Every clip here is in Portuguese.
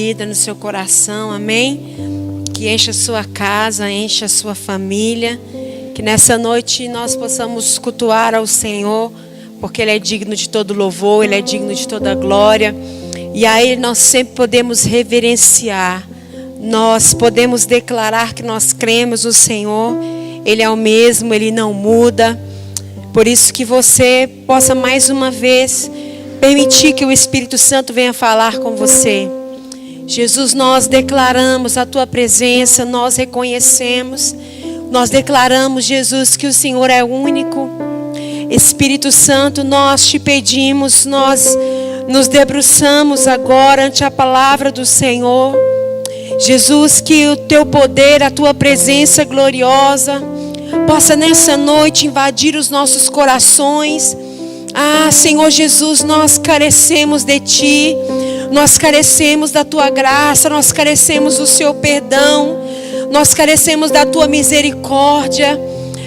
vida no seu coração, amém? Que encha a sua casa, encha a sua família. Que nessa noite nós possamos cultuar ao Senhor, porque Ele é digno de todo louvor, Ele é digno de toda glória. E a Ele nós sempre podemos reverenciar. Nós podemos declarar que nós cremos no Senhor. Ele é o mesmo, Ele não muda. Por isso que você possa mais uma vez permitir que o Espírito Santo venha falar com você. Jesus, nós declaramos a Tua presença, nós reconhecemos, nós declaramos, Jesus, que o Senhor é único. Espírito Santo, nós te pedimos, nós nos debruçamos agora ante a palavra do Senhor. Jesus, que o Teu poder, a Tua presença gloriosa possa nessa noite invadir os nossos corações. Ah, Senhor Jesus, nós carecemos de Ti, nós carecemos da Tua graça, nós carecemos do Seu perdão, nós carecemos da Tua misericórdia.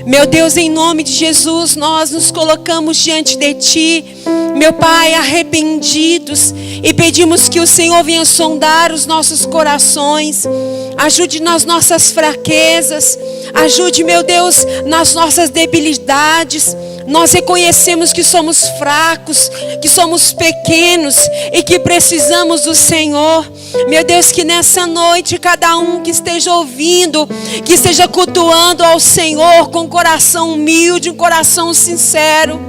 Meu Deus, em nome de Jesus, nós nos colocamos diante de Ti, meu Pai, arrependidos, e pedimos que o Senhor venha sondar os nossos corações, ajude nas nossas fraquezas, ajude, meu Deus, nas nossas debilidades. Nós reconhecemos que somos fracos, que somos pequenos e que precisamos do Senhor. Meu Deus, que nessa noite cada um que esteja ouvindo, que esteja cultuando ao Senhor com um coração humilde, um coração sincero.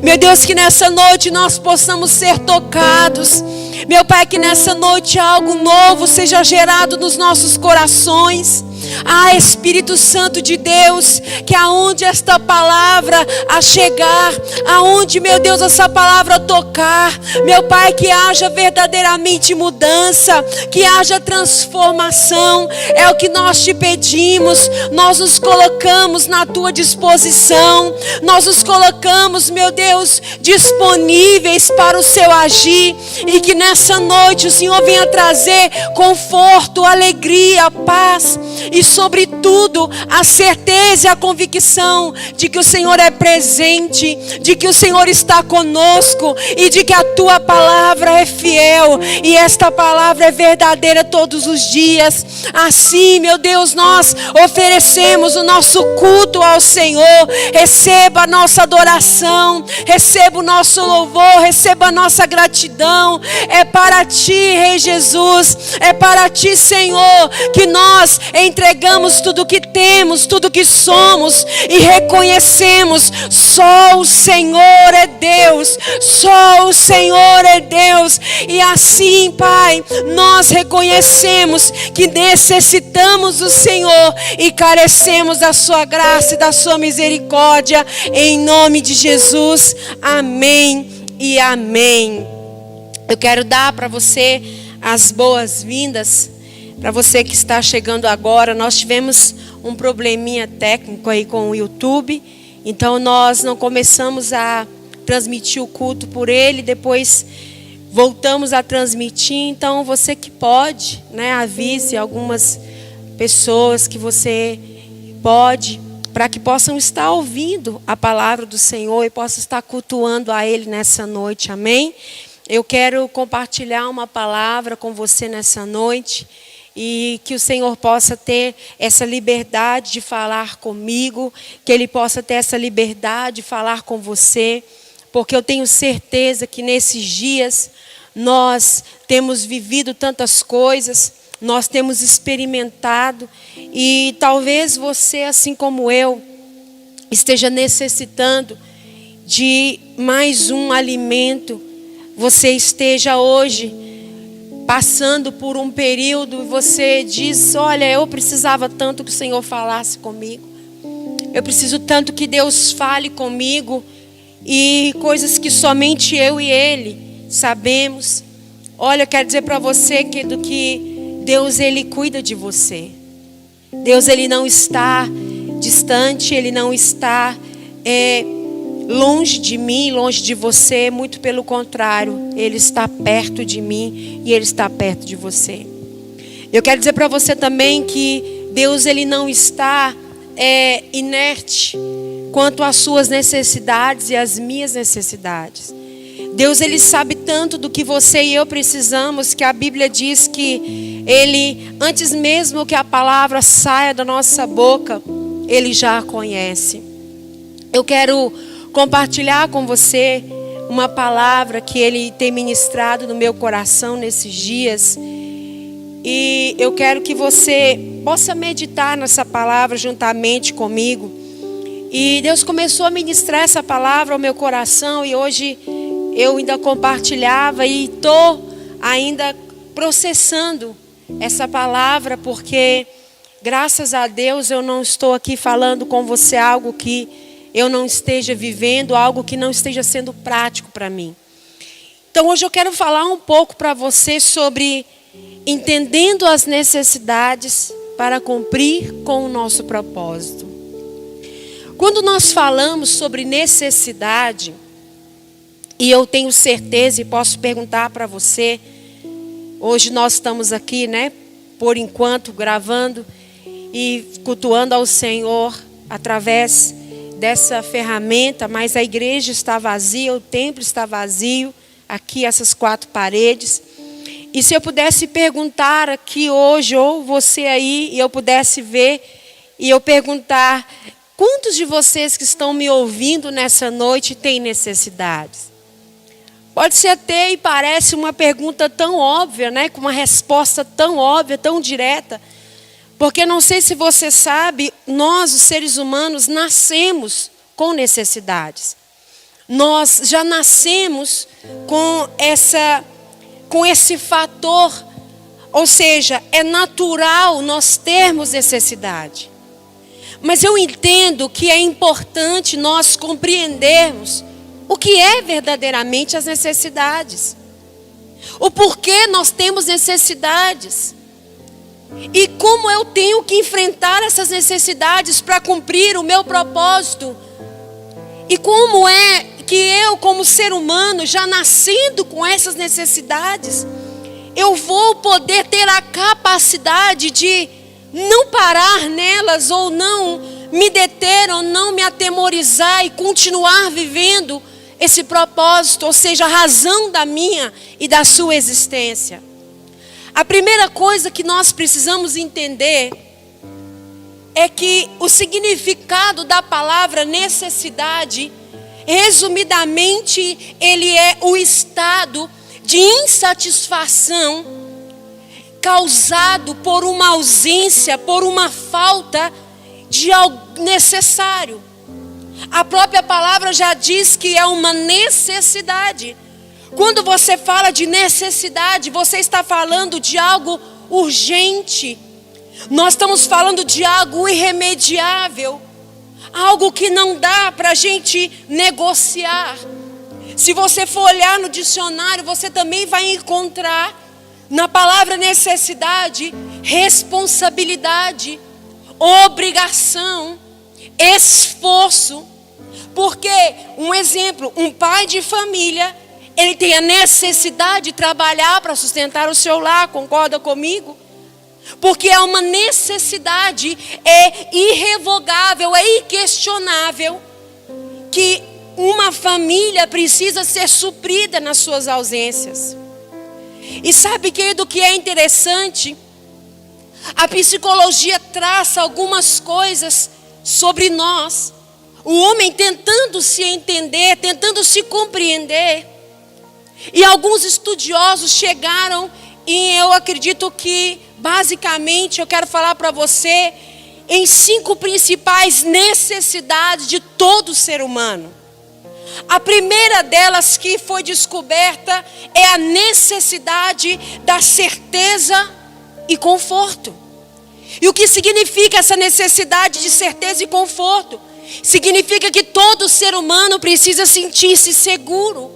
Meu Deus, que nessa noite nós possamos ser tocados. Meu Pai, que nessa noite algo novo seja gerado nos nossos corações. Ah, Espírito Santo de Deus, que aonde esta palavra a chegar, aonde, meu Deus, essa palavra tocar, meu Pai, que haja verdadeiramente mudança, que haja transformação. É o que nós te pedimos. Nós nos colocamos na Tua disposição, nós nos colocamos, meu Deus, disponíveis para o Seu agir, e que nessa noite o Senhor venha trazer conforto, alegria, paz e sobretudo a certeza e a convicção de que o Senhor é presente, de que o Senhor está conosco e de que a Tua palavra é fiel e esta palavra é verdadeira todos os dias. Assim, meu Deus, nós oferecemos o nosso culto ao Senhor. Receba a nossa adoração, receba o nosso louvor, receba a nossa gratidão. É para Ti, Rei Jesus, é para Ti, Senhor, que nós entregamos tudo que temos, tudo que somos e reconhecemos: só o Senhor é Deus, só o Senhor é Deus. E assim, Pai, nós reconhecemos que necessitamos do Senhor e carecemos da Sua graça e da Sua misericórdia, em nome de Jesus, amém e amém. Eu quero dar para você as boas-vindas. Para você que está chegando agora, nós tivemos um probleminha técnico aí com o YouTube. Então nós não começamos a transmitir o culto por ele, depois voltamos a transmitir. Então você que pode, avise algumas pessoas que você pode, para que possam estar ouvindo a palavra do Senhor e possam estar cultuando a Ele nessa noite, amém? Eu quero compartilhar uma palavra com você nessa noite. E que o Senhor possa ter essa liberdade de falar comigo, que Ele possa ter essa liberdade de falar com você, porque eu tenho certeza que nesses dias nós temos vivido tantas coisas, nós temos experimentado, e talvez você, assim como eu, esteja necessitando de mais um alimento. Você esteja hoje passando por um período e você diz: olha, eu precisava tanto que o Senhor falasse comigo. Eu preciso tanto que Deus fale comigo. E coisas que somente eu e Ele sabemos. Olha, eu quero dizer para você, querido, que Deus, Ele cuida de você. Deus, Ele não está distante, Ele não está longe de mim, longe de você, muito pelo contrário, Ele está perto de mim e Ele está perto de você. Eu quero dizer para você também que Deus, Ele não está inerte quanto às suas necessidades e às minhas necessidades. Deus, Ele sabe tanto do que você e eu precisamos, que a Bíblia diz que Ele, antes mesmo que a palavra saia da nossa boca, Ele já a conhece. Eu quero compartilhar com você uma palavra que Ele tem ministrado no meu coração nesses dias. E eu quero que você possa meditar nessa palavra juntamente comigo. E Deus começou a ministrar essa palavra ao meu coração, e hoje eu ainda compartilhava e estou ainda processando essa palavra, porque graças a Deus eu não estou aqui falando com você algo que eu não esteja vivendo, algo que não esteja sendo prático para mim. Então hoje eu quero falar um pouco para você sobre entendendo as necessidades para cumprir com o nosso propósito. Quando nós falamos sobre necessidade, e eu tenho certeza e posso perguntar para você, hoje nós estamos aqui, né, por enquanto gravando e cultuando ao Senhor através dessa ferramenta, mas a igreja está vazia, o templo está vazio, aqui essas 4 paredes. E se eu pudesse perguntar aqui hoje, ou você aí, e eu pudesse ver, e eu perguntar, quantos de vocês que estão me ouvindo nessa noite têm necessidades? Pode ser até e parece uma pergunta tão óbvia, né? Com uma resposta tão óbvia, tão direta. Porque não sei se você sabe, nós, os seres humanos, nascemos com necessidades. Nós já nascemos com esse fator, ou seja, é natural nós termos necessidade. Mas eu entendo que é importante nós compreendermos o que é verdadeiramente as necessidades. O porquê nós temos necessidades. E como eu tenho que enfrentar essas necessidades para cumprir o meu propósito. E como é que eu, como ser humano, já nascendo com essas necessidades, eu vou poder ter a capacidade de não parar nelas, ou não me deter, ou não me atemorizar e continuar vivendo esse propósito, ou seja, a razão da minha e da sua existência. A primeira coisa que nós precisamos entender é que o significado da palavra necessidade, resumidamente, ele é o estado de insatisfação causado por uma ausência, por uma falta de algo necessário. A própria palavra já diz que é uma necessidade. Quando você fala de necessidade, você está falando de algo urgente. Nós estamos falando de algo irremediável. Algo que não dá para a gente negociar. Se você for olhar no dicionário, você também vai encontrar na palavra necessidade, responsabilidade, obrigação, esforço. Porque, um exemplo, um pai de família, ele tem a necessidade de trabalhar para sustentar o seu lar, concorda comigo? Porque é uma necessidade, é irrevogável, é inquestionável, que uma família precisa ser suprida nas suas ausências. E sabe, querido, o que é interessante? A psicologia traça algumas coisas sobre nós. O homem tentando se entender, tentando se compreender. E alguns estudiosos chegaram, e eu acredito que, basicamente, eu quero falar para você, em 5 principais necessidades de todo ser humano. A primeira delas que foi descoberta é a necessidade da certeza e conforto. E o que significa essa necessidade de certeza e conforto? Significa que todo ser humano precisa sentir-se seguro.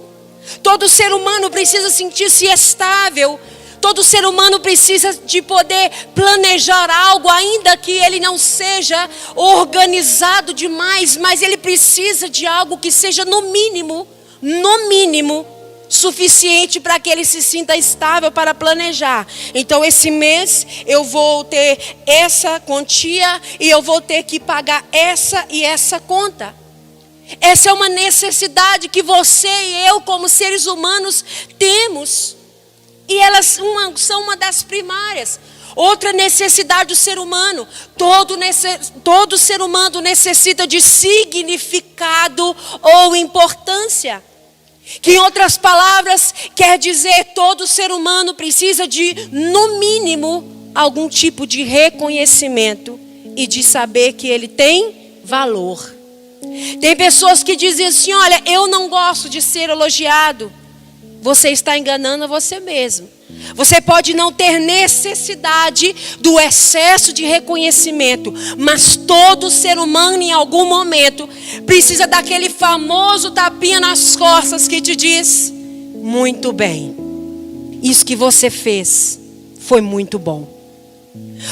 Todo ser humano precisa sentir-se estável. Todo ser humano precisa de poder planejar algo, ainda que ele não seja organizado demais, mas ele precisa de algo que seja no mínimo, suficiente para que ele se sinta estável para planejar. Então esse mês eu vou ter essa quantia e eu vou ter que pagar essa e essa conta. Essa é uma necessidade que você e eu, como seres humanos, temos. E elas são uma das primárias. Outra necessidade do ser humano. Todo ser humano necessita de significado ou importância. Que, em outras palavras, quer dizer, todo ser humano precisa de, no mínimo, algum tipo de reconhecimento e de saber que ele tem valor. Tem pessoas que dizem assim: olha, eu não gosto de ser elogiado. Você está enganando a você mesmo. Você pode não ter necessidade do excesso de reconhecimento, mas todo ser humano em algum momento precisa daquele famoso tapinha nas costas que te diz: muito bem, isso que você fez foi muito bom.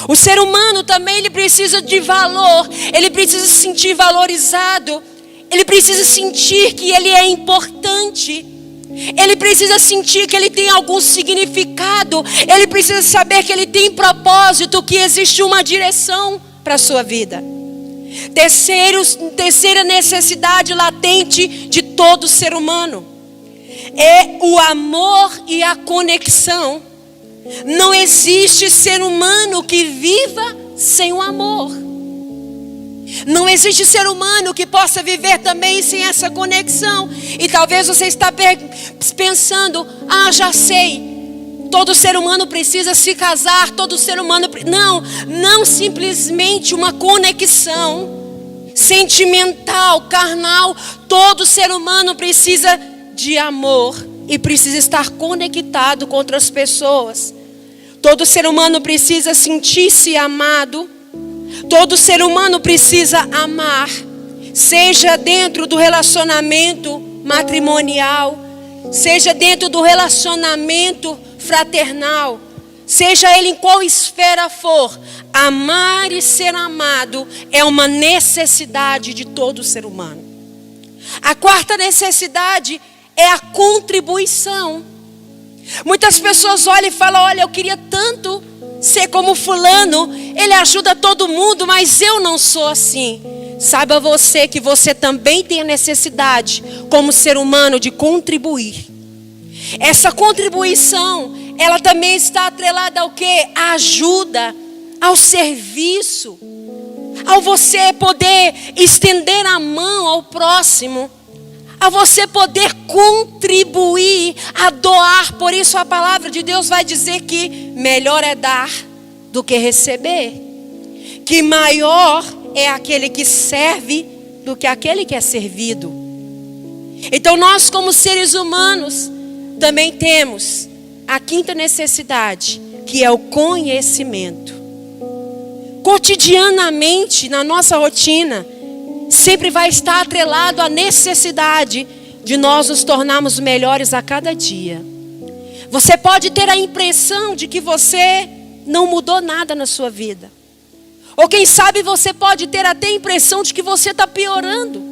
O ser humano também, ele precisa de valor, ele precisa se sentir valorizado, ele precisa sentir que ele é importante. Ele precisa sentir que ele tem algum significado. Ele precisa saber que ele tem propósito, que existe uma direção para a sua vida. Terceira necessidade latente de todo ser humano é o amor e a conexão. Não existe ser humano que viva sem o amor. Não existe ser humano que possa viver também sem essa conexão. E talvez você está pensando: já sei, todo ser humano precisa se casar, todo ser humano... Não simplesmente uma conexão sentimental, carnal. Todo ser humano precisa de amor e precisa estar conectado com outras pessoas. Todo ser humano precisa sentir-se amado. Todo ser humano precisa amar, seja dentro do relacionamento matrimonial, seja dentro do relacionamento fraternal, seja ele em qual esfera for. Amar e ser amado é uma necessidade de todo ser humano. A quarta necessidade é a contribuição. Muitas pessoas olham e falam: olha, eu queria tanto ser como fulano, ele ajuda todo mundo, mas eu não sou assim. Saiba você que você também tem a necessidade, como ser humano, de contribuir. Essa contribuição, ela também está atrelada ao quê? À ajuda, ao serviço, ao você poder estender a mão ao próximo, a você poder contribuir, a doar. Por isso a palavra de Deus vai dizer que melhor é dar do que receber. Que maior é aquele que serve do que aquele que é servido. Então nós, como seres humanos, também temos a quinta necessidade, que é o conhecimento. Cotidianamente, na nossa rotina, sempre vai estar atrelado à necessidade de nós nos tornarmos melhores a cada dia. Você pode ter a impressão de que você não mudou nada na sua vida. Ou quem sabe você pode ter até a impressão de que você está piorando.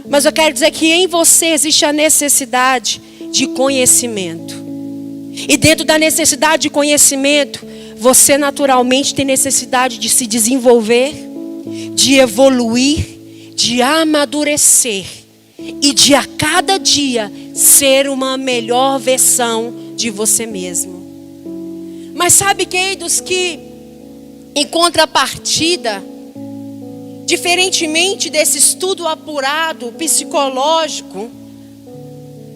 Mas eu quero dizer que em você existe a necessidade de conhecimento. E dentro da necessidade de conhecimento, você naturalmente tem necessidade de se desenvolver, de evoluir, de amadurecer e de a cada dia ser uma melhor versão de você mesmo. Mas sabe, queridos, que em contrapartida, diferentemente desse estudo apurado, psicológico,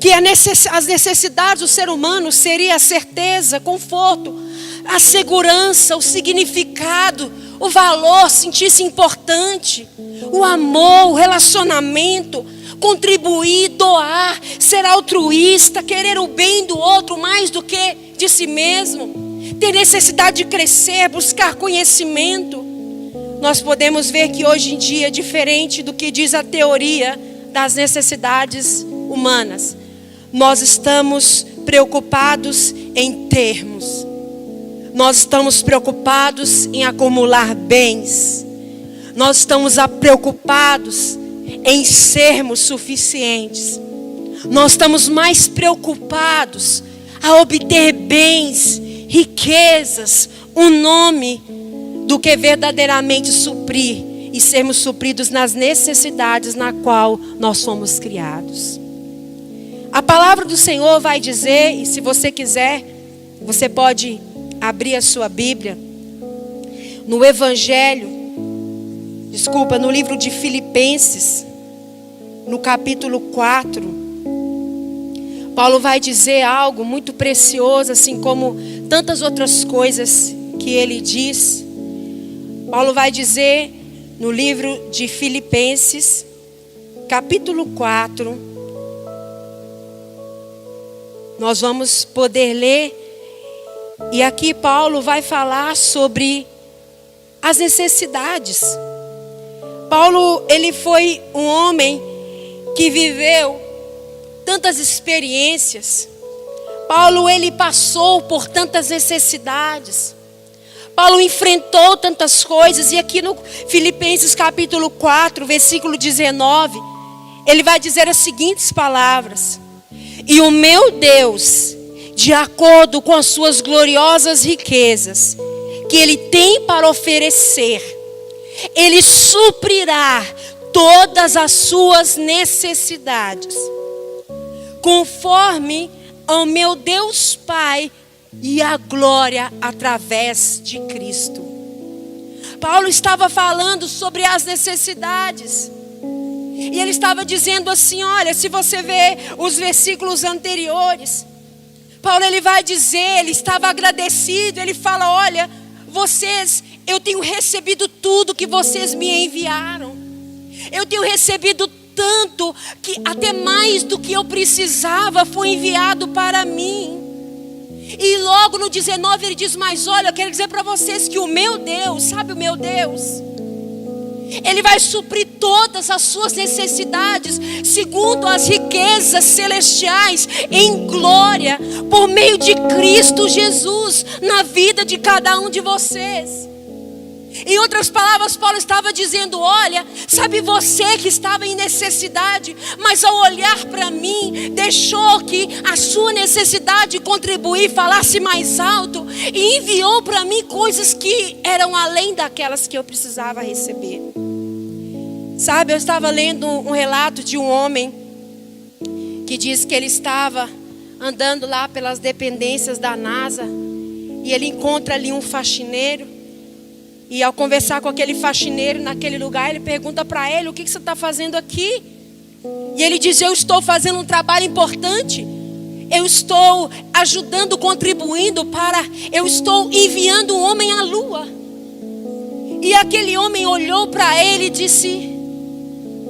que as necessidades do ser humano seria a certeza, conforto, a segurança, o significado, o valor, sentir-se importante, o amor, o relacionamento, contribuir, doar, ser altruísta, querer o bem do outro mais do que de si mesmo, ter necessidade de crescer, buscar conhecimento. Nós podemos ver que hoje em dia, diferente do que diz a teoria das necessidades humanas, nós estamos preocupados em termos. Nós estamos preocupados em acumular bens. Nós estamos preocupados em sermos suficientes. Nós estamos mais preocupados a obter bens, riquezas, um nome, do que verdadeiramente suprir e sermos supridos nas necessidades na qual nós fomos criados. A palavra do Senhor vai dizer, e se você quiser, você pode abrir a sua Bíblia no no livro de Filipenses, no capítulo 4. Paulo vai dizer algo muito precioso, assim como tantas outras coisas que ele diz. Paulo vai dizer no livro de Filipenses, capítulo 4, nós vamos poder ler, e aqui Paulo vai falar sobre as necessidades. Paulo, ele foi um homem que viveu tantas experiências. Paulo, ele passou por tantas necessidades. Paulo enfrentou tantas coisas. E aqui no Filipenses capítulo 4, versículo 19, ele vai dizer as seguintes palavras: e o meu Deus, de acordo com as suas gloriosas riquezas, que Ele tem para oferecer, Ele suprirá todas as suas necessidades, conforme ao meu Deus Pai e a glória através de Cristo. Paulo estava falando sobre as necessidades. E ele estava dizendo assim, olha, se você vê os versículos anteriores, Paulo, ele vai dizer, ele estava agradecido, ele fala, olha, eu tenho recebido tudo que vocês me enviaram. Eu tenho recebido tanto que até mais do que eu precisava foi enviado para mim. E logo no 19 ele diz, mas olha, eu quero dizer para vocês que o meu Deus, sabe o meu Deus? Ele vai suprir todas as suas necessidades, segundo as riquezas celestiais, em glória, por meio de Cristo Jesus, na vida de cada um de vocês. Em outras palavras, Paulo estava dizendo, olha, sabe você que estava em necessidade, mas ao olhar para mim, deixou que a sua necessidade contribuir, falasse mais alto, e enviou para mim coisas que eram além daquelas que eu precisava receber. Sabe, eu estava lendo um relato de um homem que diz que ele estava andando lá pelas dependências da NASA e ele encontra ali um faxineiro. E ao conversar com aquele faxineiro naquele lugar, ele pergunta para ele, o que você está fazendo aqui? E ele diz, eu estou fazendo um trabalho importante. Eu estou ajudando, contribuindo eu estou enviando um homem à lua. E aquele homem olhou para ele e disse,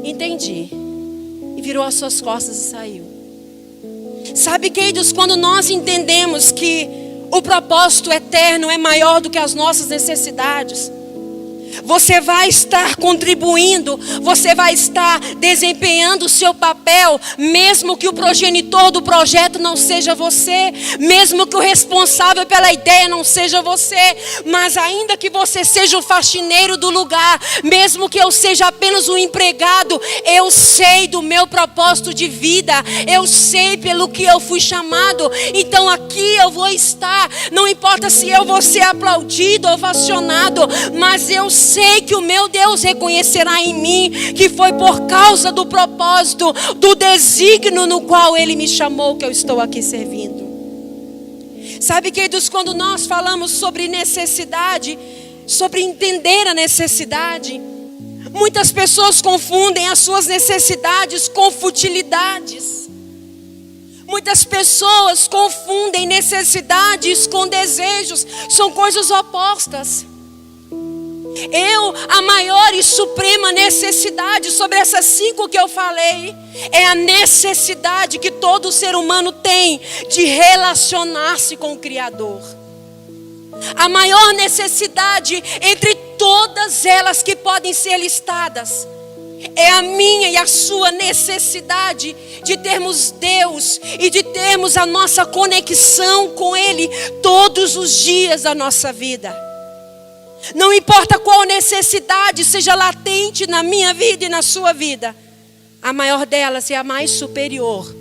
entendi. E virou as suas costas e saiu. Sabe, queridos, quando nós entendemos que o propósito eterno é maior do que as nossas necessidades, você vai estar contribuindo, você vai estar desempenhando o seu papel, mesmo que o progenitor do projeto não seja você, mesmo que o responsável pela ideia não seja você, mas ainda que você seja o faxineiro do lugar, mesmo que eu seja apenas um empregado, eu sei do meu propósito de vida, eu sei pelo que eu fui chamado, então aqui eu vou estar, não importa se eu vou ser aplaudido ou ovacionado, mas eu sei que o meu Deus reconhecerá em mim que foi por causa do propósito, do desígnio no qual Ele me chamou, que eu estou aqui servindo. Sabe, queridos, quando nós falamos sobre necessidade, sobre entender a necessidade, muitas pessoas confundem as suas necessidades com futilidades. Muitas pessoas confundem necessidades com desejos, são coisas opostas. A maior e suprema necessidade sobre essas 5 que eu falei, é a necessidade que todo ser humano tem de relacionar-se com o Criador. A maior necessidade entre todas elas que podem ser listadas, é a minha e a sua necessidade de termos Deus e de termos a nossa conexão com Ele todos os dias da nossa vida. Não importa qual necessidade seja latente na minha vida e na sua vida, a maior delas e a mais superior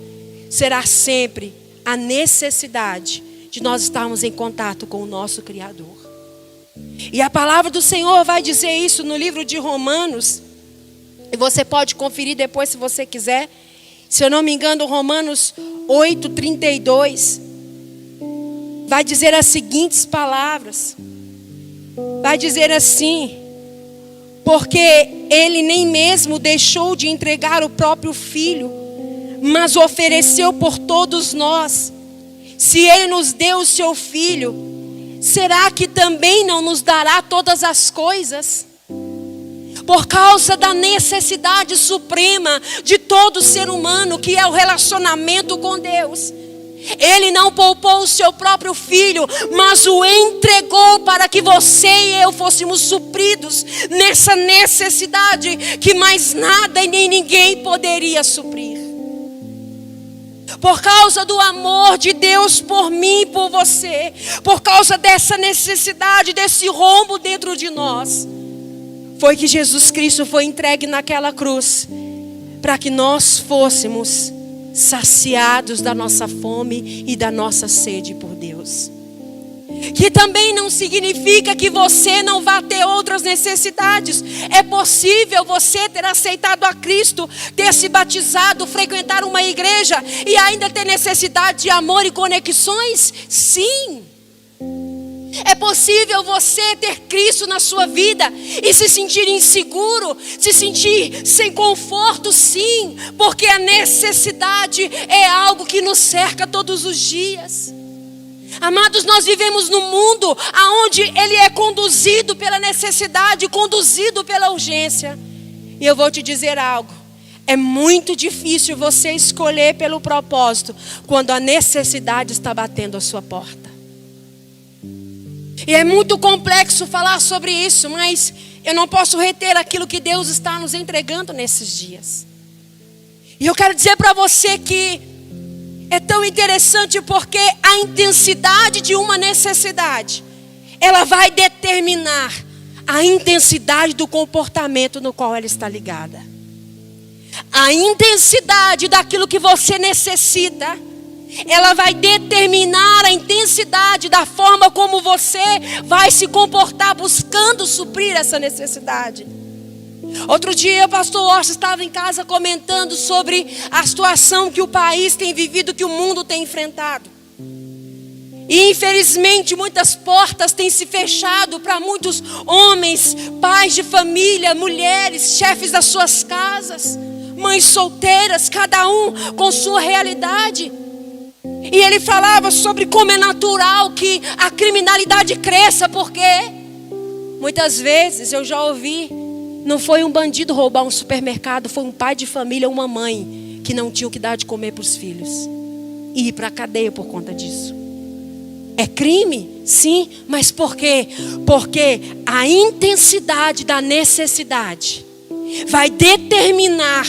será sempre a necessidade de nós estarmos em contato com o nosso Criador. E a palavra do Senhor vai dizer isso no livro de Romanos. E você pode conferir depois se você quiser. Se eu não me engano, Romanos 8:32. Vai dizer as seguintes palavras. Vai dizer assim: porque ele nem mesmo deixou de entregar o próprio filho, mas ofereceu por todos nós. Se ele nos deu o seu filho, será que também não nos dará todas as coisas? Por causa da necessidade suprema de todo ser humano, que é o relacionamento com Deus, Ele não poupou o seu próprio filho, mas o entregou para que você e eu fôssemos supridos nessa necessidade que mais nada e nem ninguém poderia suprir. Por causa do amor de Deus por mim e por você, por causa dessa necessidade, desse rombo dentro de nós, foi que Jesus Cristo foi entregue naquela cruz, para que nós fôssemos saciados da nossa fome e da nossa sede por Deus. Que também não significa que você não vá ter outras necessidades. É possível você ter aceitado a Cristo, ter se batizado, frequentar uma igreja e ainda ter necessidade de amor e conexões? Sim. É possível você ter Cristo na sua vida e se sentir inseguro, se sentir sem conforto, sim, porque a necessidade é algo que nos cerca todos os dias. Amados, nós vivemos num mundo onde ele é conduzido pela necessidade, conduzido pela urgência. E eu vou te dizer algo: é muito difícil você escolher pelo propósito quando a necessidade está batendo a sua porta. E é muito complexo falar sobre isso, mas eu não posso reter aquilo que Deus está nos entregando nesses dias. E eu quero dizer para você que é tão interessante porque a intensidade de uma necessidade, ela vai determinar a intensidade do comportamento no qual ela está ligada. A intensidade daquilo que você necessita, ela vai determinar a intensidade da forma como você vai se comportar buscando suprir essa necessidade. Outro dia o pastor Orson estava em casa comentando sobre a situação que o país tem vivido, que o mundo tem enfrentado. E infelizmente muitas portas têm se fechado para muitos homens, pais de família, mulheres, chefes das suas casas, mães solteiras, cada um com sua realidade. E ele falava sobre como é natural que a criminalidade cresça, porque muitas vezes eu já ouvi, não foi um bandido roubar um supermercado, foi um pai de família, uma mãe que não tinha o que dar de comer para os filhos e ir para a cadeia por conta disso. É crime? Sim, mas por quê? Porque a intensidade da necessidade vai determinar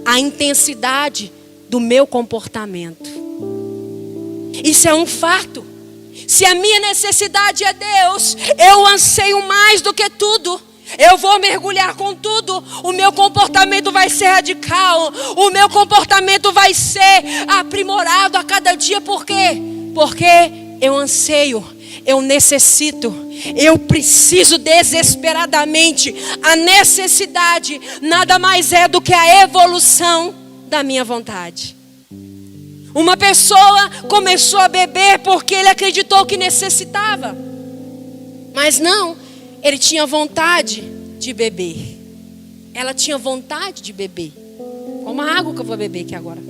a intensidade do meu comportamento. Isso é um fato. Se a minha necessidade é Deus, eu anseio mais do que tudo. Eu vou mergulhar com tudo. O meu comportamento vai ser radical. O meu comportamento vai ser aprimorado a cada dia. Por quê? Porque eu anseio, eu necessito, eu preciso desesperadamente. A necessidade nada mais é do que a evolução da minha vontade. Uma pessoa começou a beber porque ele acreditou que necessitava. Mas não, ele tinha vontade de beber. Ela tinha vontade de beber. Como a água que eu vou beber aqui agora.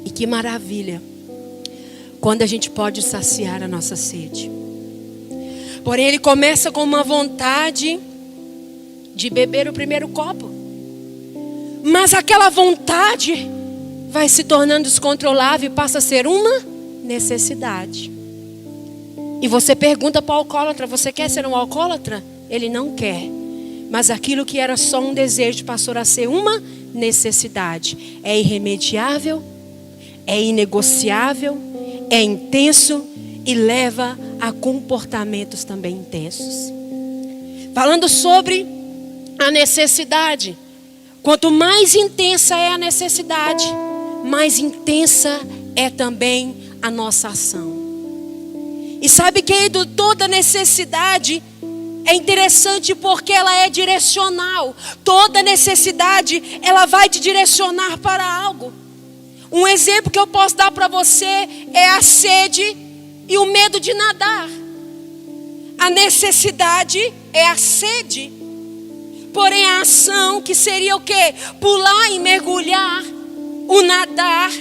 E que maravilha quando a gente pode saciar a nossa sede. Porém, ele começa com uma vontade de beber o primeiro copo. Mas aquela vontade vai se tornando descontrolável e passa a ser uma necessidade. E você pergunta para o alcoólatra: você quer ser um alcoólatra? Ele não quer. Mas aquilo que era só um desejo passou a ser uma necessidade. É irremediável, é inegociável, é intenso e leva a comportamentos também intensos. Falando sobre a necessidade. Quanto mais intensa é a necessidade, mais intensa é também a nossa ação. E sabe, querido, toda necessidade é interessante porque ela é direcional. Toda necessidade, ela vai te direcionar para algo. Um exemplo que eu posso dar para você é a sede e o medo de nadar. A necessidade é a sede. Porém a ação, que seria o quê? Pular e mergulhar, o nadar.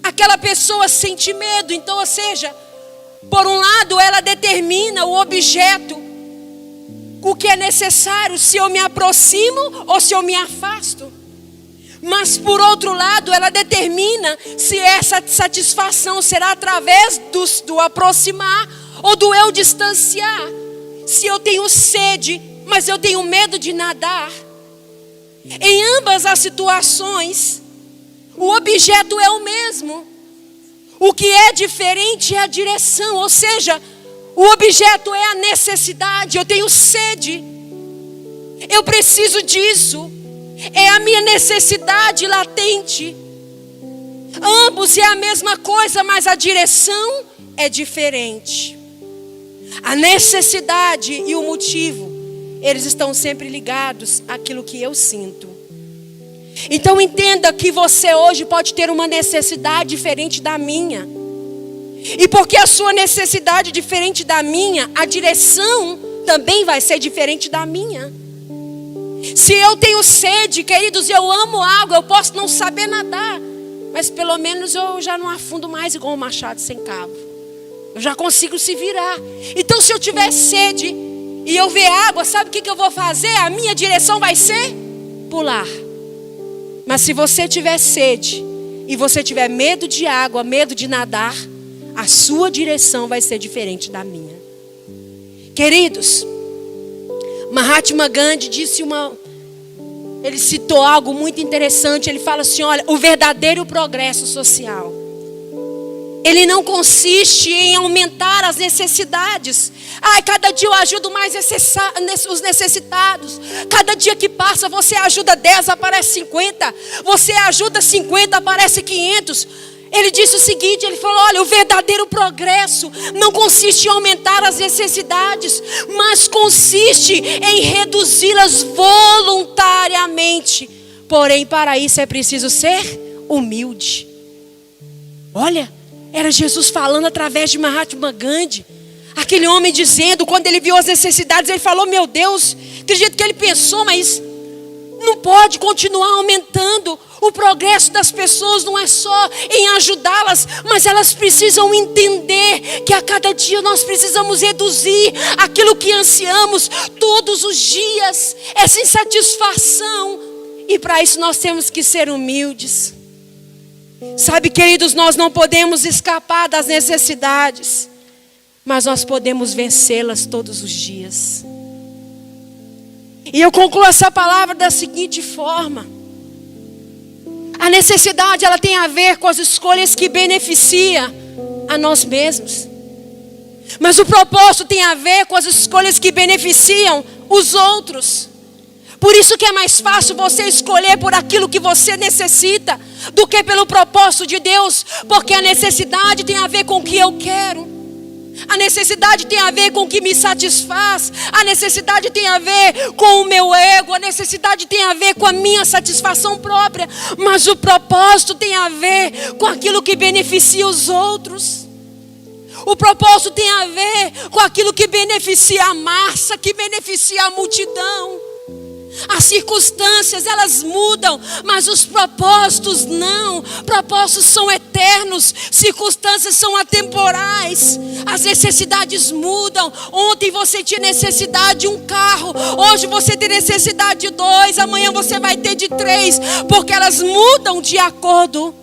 Aquela pessoa sente medo. Então, ou seja, por um lado ela determina o objeto, o que é necessário, se eu me aproximo ou se eu me afasto. Mas por outro lado, ela determina se essa satisfação será através do aproximar ou do eu distanciar. Se eu tenho sede, mas eu tenho medo de nadar. Em ambas as situações, o objeto é o mesmo. O que é diferente é a direção, ou seja, o objeto é a necessidade. Eu tenho sede, eu preciso disso. É a minha necessidade latente. Ambos é a mesma coisa, mas a direção é diferente. A necessidade e o motivo, eles estão sempre ligados àquilo que eu sinto. Então entenda que você hoje pode ter uma necessidade diferente da minha. E porque a sua necessidade é diferente da minha, a direção também vai ser diferente da minha. Se eu tenho sede, queridos, eu amo água, eu posso não saber nadar, mas pelo menos eu já não afundo mais igual um machado sem cabo. Eu já consigo se virar. Então se eu tiver sede e eu ver água, sabe o que eu vou fazer? A minha direção vai ser pular. Mas se você tiver sede e você tiver medo de água, medo de nadar, a sua direção vai ser diferente da minha. Queridos, Mahatma Gandhi ele citou algo muito interessante. Ele fala assim, olha, o verdadeiro progresso social, ele não consiste em aumentar as necessidades. Cada dia eu ajudo mais os necessitados. Cada dia que passa você ajuda 10, aparece 50. Você ajuda 50, aparece 500. Ele disse o seguinte, ele falou, olha, o verdadeiro progresso não consiste em aumentar as necessidades, mas consiste em reduzi-las voluntariamente. Porém, para isso é preciso ser humilde. Olha, era Jesus falando através de Mahatma Gandhi. Aquele homem dizendo, quando ele viu as necessidades, ele falou, meu Deus, do jeito que ele pensou, mas não pode continuar aumentando. O progresso das pessoas não é só em ajudá-las, mas elas precisam entender que a cada dia nós precisamos reduzir aquilo que ansiamos todos os dias, essa insatisfação. E para isso nós temos que ser humildes. Sabe, queridos, nós não podemos escapar das necessidades, mas nós podemos vencê-las todos os dias. E eu concluo essa palavra da seguinte forma: a necessidade, ela tem a ver com as escolhas que beneficiam a nós mesmos. Mas o propósito tem a ver com as escolhas que beneficiam os outros. Por isso que é mais fácil você escolher por aquilo que você necessita do que pelo propósito de Deus. Porque a necessidade tem a ver com o que eu quero. A necessidade tem a ver com o que me satisfaz. A necessidade tem a ver com o meu ego. A necessidade tem a ver com a minha satisfação própria. Mas o propósito tem a ver com aquilo que beneficia os outros. O propósito tem a ver com aquilo que beneficia a massa, que beneficia a multidão. As circunstâncias, elas mudam, mas os propósitos não. Propósitos são eternos, circunstâncias são atemporais. As necessidades mudam. Ontem você tinha necessidade de um carro, hoje você tem necessidade de 2, amanhã você vai ter de 3, porque elas mudam de acordo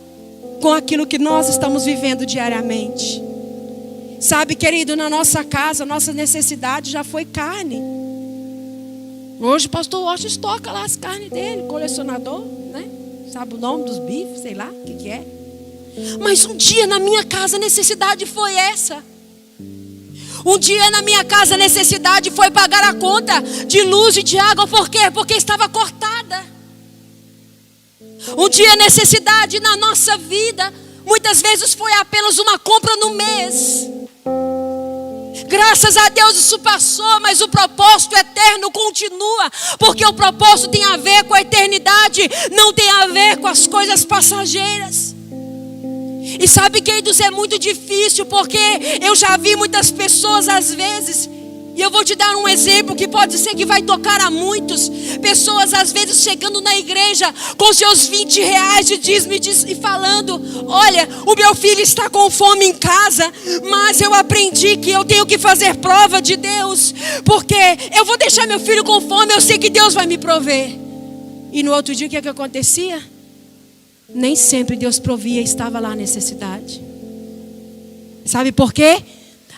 com aquilo que nós estamos vivendo diariamente. Sabe, querido, na nossa casa, nossa necessidade já foi carne. Hoje o pastor Washington estoca lá as carnes dele, colecionador, né? Sabe o nome dos bifes, sei lá o que é. Mas um dia na minha casa a necessidade foi essa. Um dia na minha casa a necessidade foi pagar a conta de luz e de água. Por quê? Porque estava cortada. Um dia a necessidade na nossa vida muitas vezes foi apenas uma compra no mês. Graças a Deus isso passou, mas o propósito eterno continua. Porque o propósito tem a ver com a eternidade, não tem a ver com as coisas passageiras. E sabe, queridos, é muito difícil, porque eu já vi muitas pessoas às vezes, e eu vou te dar um exemplo que pode ser que vai tocar a muitos. Pessoas às vezes chegando na igreja com seus 20 reais de dízimo e falando: olha, o meu filho está com fome em casa, mas eu aprendi que eu tenho que fazer prova de Deus, porque eu vou deixar meu filho com fome, eu sei que Deus vai me prover. E no outro dia o que acontecia? Nem sempre Deus provia, estava lá a necessidade. Sabe por quê?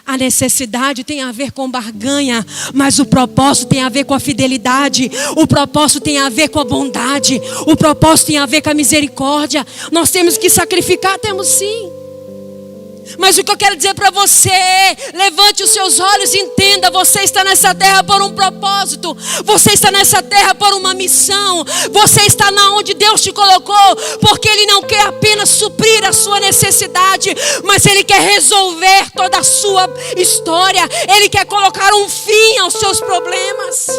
A necessidade tem a ver com barganha, mas o propósito tem a ver com a fidelidade. O propósito tem a ver com a bondade. O propósito tem a ver com a misericórdia. Nós temos que sacrificar, temos sim. Mas o que eu quero dizer para você é: levante os seus olhos e entenda, você está nessa terra por um propósito. Você está nessa terra por uma missão. Você está na onde Deus te colocou, porque Ele não quer apenas suprir a sua necessidade, mas Ele quer resolver toda a sua história. Ele quer colocar um fim aos seus problemas.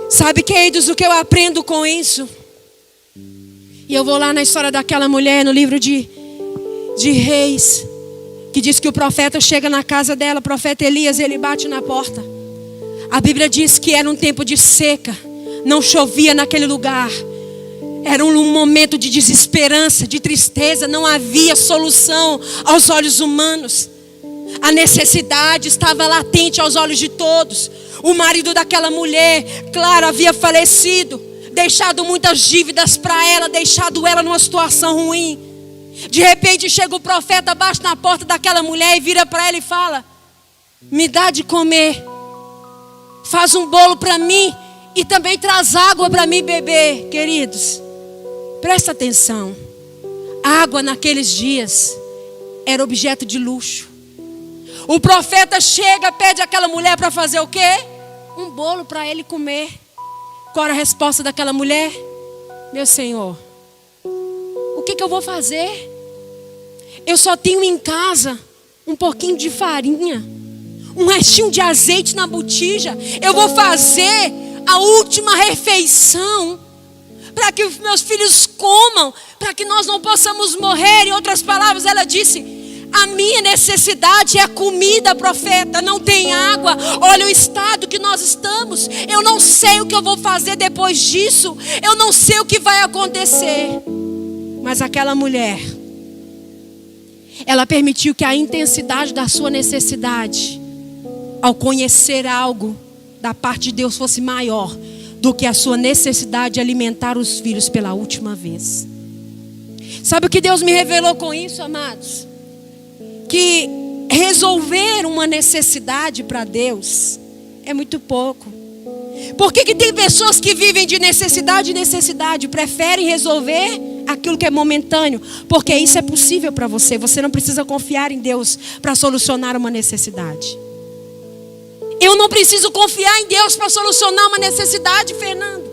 Sabe, queridos, o que eu aprendo com isso? E eu vou lá na história daquela mulher no livro de Reis, que diz que o profeta chega na casa dela, o profeta Elias, ele bate na porta. A Bíblia diz que era um tempo de seca, não chovia naquele lugar. Era um momento de desesperança, de tristeza, não havia solução aos olhos humanos. A necessidade estava latente aos olhos de todos. O marido daquela mulher, claro, havia falecido, deixado muitas dívidas para ela, deixado ela numa situação ruim. De repente chega o profeta, bate na porta daquela mulher e vira para ela e fala: me dá de comer, faz um bolo para mim e também traz água para mim beber. Queridos, presta atenção. Água naqueles dias era objeto de luxo. O profeta chega, pede àquela mulher para fazer o quê? Um bolo para ele comer. Qual era a resposta daquela mulher? Meu Senhor, o que eu vou fazer? Eu só tenho em casa um pouquinho de farinha, um restinho de azeite na botija. Eu vou fazer a última refeição para que os meus filhos comam, para que nós não possamos morrer. Em outras palavras, ela disse: a minha necessidade é a comida, profeta, não tem água. Olha o estado que nós estamos. Eu não sei o que eu vou fazer depois disso. Eu não sei o que vai acontecer. Mas aquela mulher, ela permitiu que a intensidade da sua necessidade, ao conhecer algo da parte de Deus, fosse maior do que a sua necessidade de alimentar os filhos pela última vez. Sabe o que Deus me revelou com isso, amados? Que resolver uma necessidade para Deus é muito pouco. Por que tem pessoas que vivem de necessidade em necessidade, preferem resolver aquilo que é momentâneo? Porque isso é possível para você. Você não precisa confiar em Deus para solucionar uma necessidade. Eu não preciso confiar em Deus para solucionar uma necessidade, Fernando.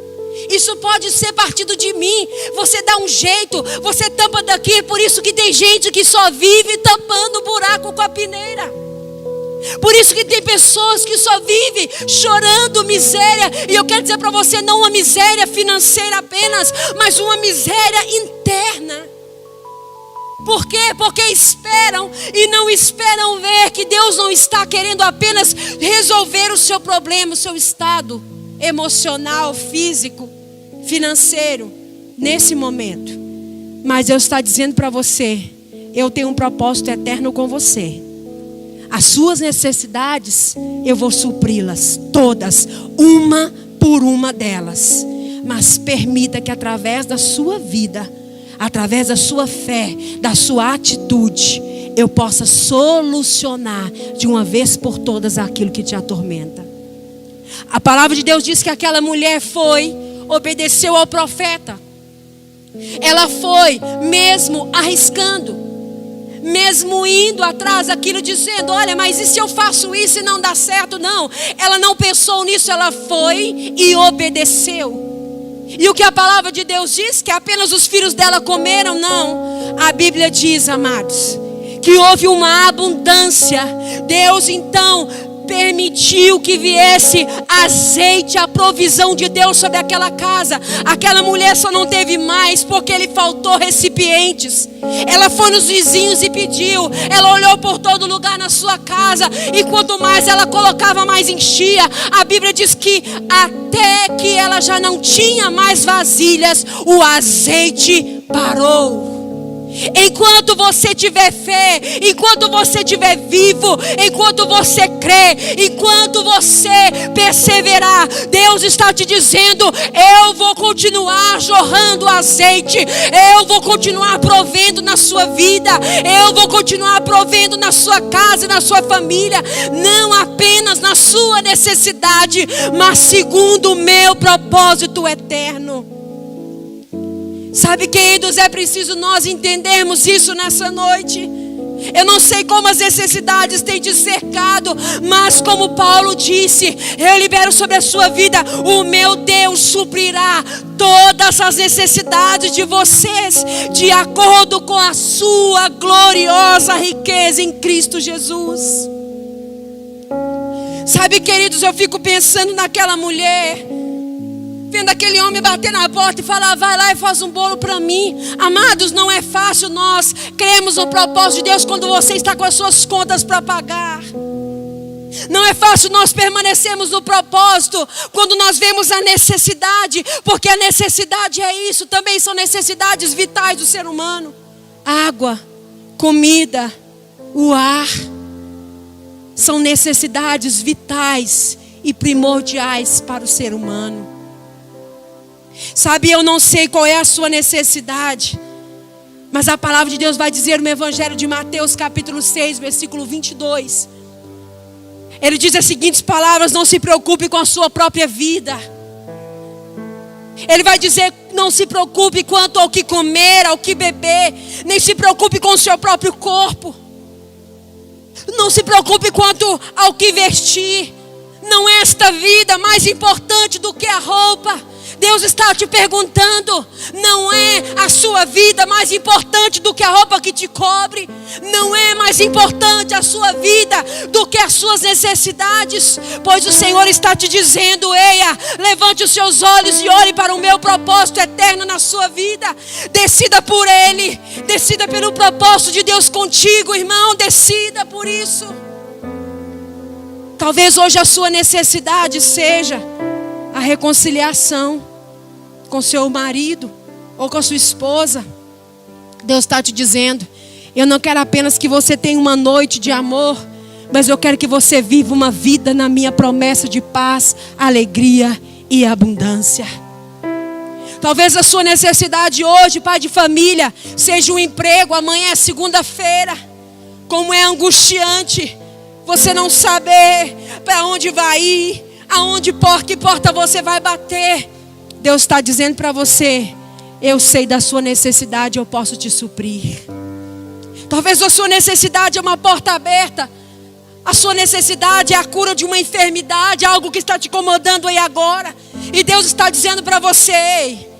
Isso pode ser partido de mim. Você dá um jeito, você tampa daqui. Por isso que tem gente que só vive tampando buraco com a peneira. Por isso que tem pessoas que só vivem chorando miséria. E eu quero dizer para você, não uma miséria financeira apenas, mas uma miséria interna. Por quê? Porque esperam e não esperam ver que Deus não está querendo apenas resolver o seu problema, o seu estado emocional, físico, financeiro, nesse momento. Mas Deus está dizendo para você: eu tenho um propósito eterno com você. As suas necessidades, eu vou supri-las todas, uma por uma delas. Mas permita que através da sua vida, através da sua fé, da sua atitude, eu possa solucionar de uma vez por todas aquilo que te atormenta. A palavra de Deus diz que aquela mulher foi, obedeceu ao profeta. Ela foi, mesmo arriscando, mesmo indo atrás daquilo, dizendo: olha, mas e se eu faço isso e não dá certo? Não, ela não pensou nisso, ela foi e obedeceu. E o que a palavra de Deus diz? Que apenas os filhos dela comeram? Não. A Bíblia diz, amados, que houve uma abundância. Deus então permitiu que viesse azeite, a provisão de Deus sobre aquela casa. Aquela mulher só não teve mais porque lhe faltou recipientes. Ela foi nos vizinhos e pediu. Ela olhou por todo lugar na sua casa, e quanto mais ela colocava, mais enchia. A Bíblia diz que até que ela já não tinha mais vasilhas, o azeite parou. Enquanto você tiver fé, enquanto você estiver vivo, enquanto você crê, enquanto você perseverar, Deus está te dizendo: eu vou continuar jorrando azeite, eu vou continuar provendo na sua vida, eu vou continuar provendo na sua casa e na sua família, não apenas na sua necessidade, mas segundo o meu propósito eterno. Sabe, queridos, é preciso nós entendermos isso nessa noite. Eu não sei como as necessidades têm te cercado, mas como Paulo disse, eu libero sobre a sua vida: o meu Deus suprirá todas as necessidades de vocês, de acordo com a sua gloriosa riqueza em Cristo Jesus. Sabe, queridos, eu fico pensando naquela mulher, vendo aquele homem bater na porta e falar: vai lá e faz um bolo para mim. Amados, não é fácil nós cremos no propósito de Deus quando você está com as suas contas para pagar. Não é fácil nós permanecermos no propósito quando nós vemos a necessidade, porque a necessidade é isso, também são necessidades vitais do ser humano. Água, comida, o ar, são necessidades vitais e primordiais para o ser humano. Sabe, eu não sei qual é a sua necessidade, mas a palavra de Deus vai dizer no Evangelho de Mateus capítulo 6, versículo 22. Ele diz as seguintes palavras: não se preocupe com a sua própria vida. Ele vai dizer: não se preocupe quanto ao que comer, ao que beber, nem se preocupe com o seu próprio corpo. Não se preocupe quanto ao que vestir. Não é esta vida mais importante do que a roupa. Deus está te perguntando: não é a sua vida mais importante do que a roupa que te cobre? Não é mais importante a sua vida do que as suas necessidades? Pois o Senhor está te dizendo: eia, levante os seus olhos e olhe para o meu propósito eterno na sua vida. Decida por Ele, decida pelo propósito de Deus contigo, irmão, decida por isso. Talvez hoje a sua necessidade seja a reconciliação com seu marido ou com a sua esposa. Deus está te dizendo: eu não quero apenas que você tenha uma noite de amor, mas eu quero que você viva uma vida na minha promessa de paz, alegria e abundância. Talvez a sua necessidade hoje, pai de família, seja um emprego. Amanhã é segunda-feira. Como é angustiante você não saber para onde vai ir, aonde que porta você vai bater. Deus está dizendo para você: eu sei da sua necessidade, eu posso te suprir. Talvez a sua necessidade é uma porta aberta. A sua necessidade é a cura de uma enfermidade, algo que está te incomodando aí agora. E Deus está dizendo para você: ei,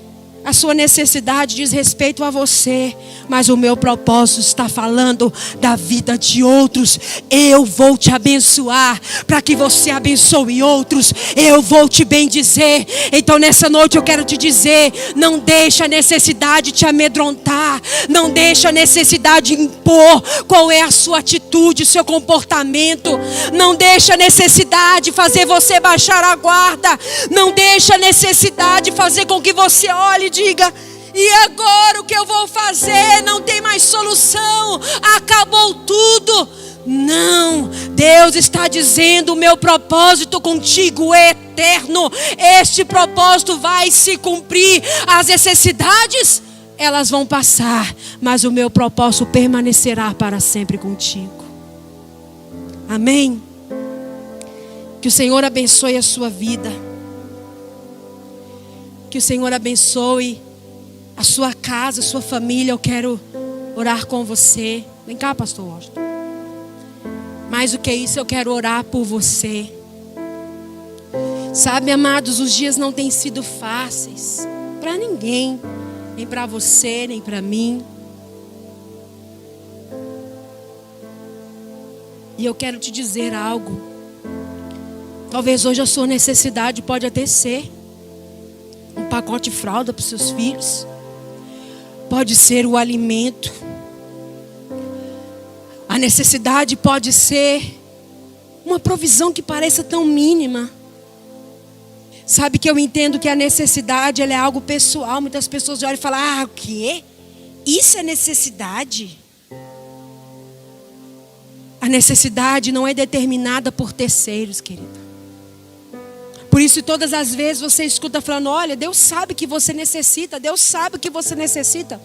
a sua necessidade diz respeito a você, mas o meu propósito está falando da vida de outros. Eu vou te abençoar para que você abençoe outros. Eu vou te bendizer. Então nessa noite eu quero te dizer: não deixa a necessidade te amedrontar. Não deixa a necessidade impor qual é a sua atitude, o seu comportamento. Não deixa a necessidade fazer você baixar a guarda. Não deixa a necessidade fazer com que você olhe e diga: e agora o que eu vou fazer? Não tem mais solução, acabou tudo. Não, Deus está dizendo: o meu propósito contigo é eterno. Este propósito vai se cumprir. As necessidades, elas vão passar, mas o meu propósito permanecerá para sempre contigo. Amém? Que o Senhor abençoe a sua vida. Que o Senhor abençoe a sua casa, a sua família. Eu quero orar com você. Vem cá, pastor Washington. Mais do que isso, eu quero orar por você. Sabe, amados, os dias não têm sido fáceis para ninguém, nem para você, nem para mim. E eu quero te dizer algo. Talvez hoje a sua necessidade pode até ser um pacote de fralda para os seus filhos. Pode ser o alimento. A necessidade pode ser uma provisão que pareça tão mínima. Sabe que eu entendo que a necessidade ela é algo pessoal. Muitas pessoas olham e falam: o quê? Isso é necessidade? A necessidade não é determinada por terceiros, querido. Por isso todas as vezes você escuta falando: olha, Deus sabe que você necessita. Deus sabe o que você necessita.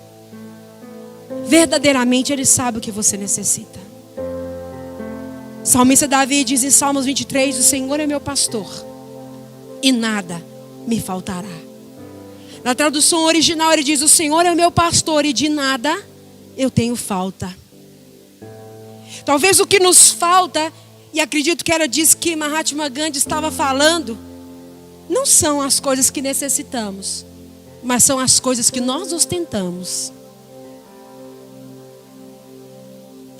Verdadeiramente Ele sabe o que você necessita. Salmista Davi diz em Salmos 23: o Senhor é meu pastor e nada me faltará. Na tradução original ele diz: o Senhor é meu pastor e de nada eu tenho falta. Talvez o que nos falta, e acredito que era disso que Mahatma Gandhi estava falando, não são as coisas que necessitamos, mas são as coisas que nós ostentamos.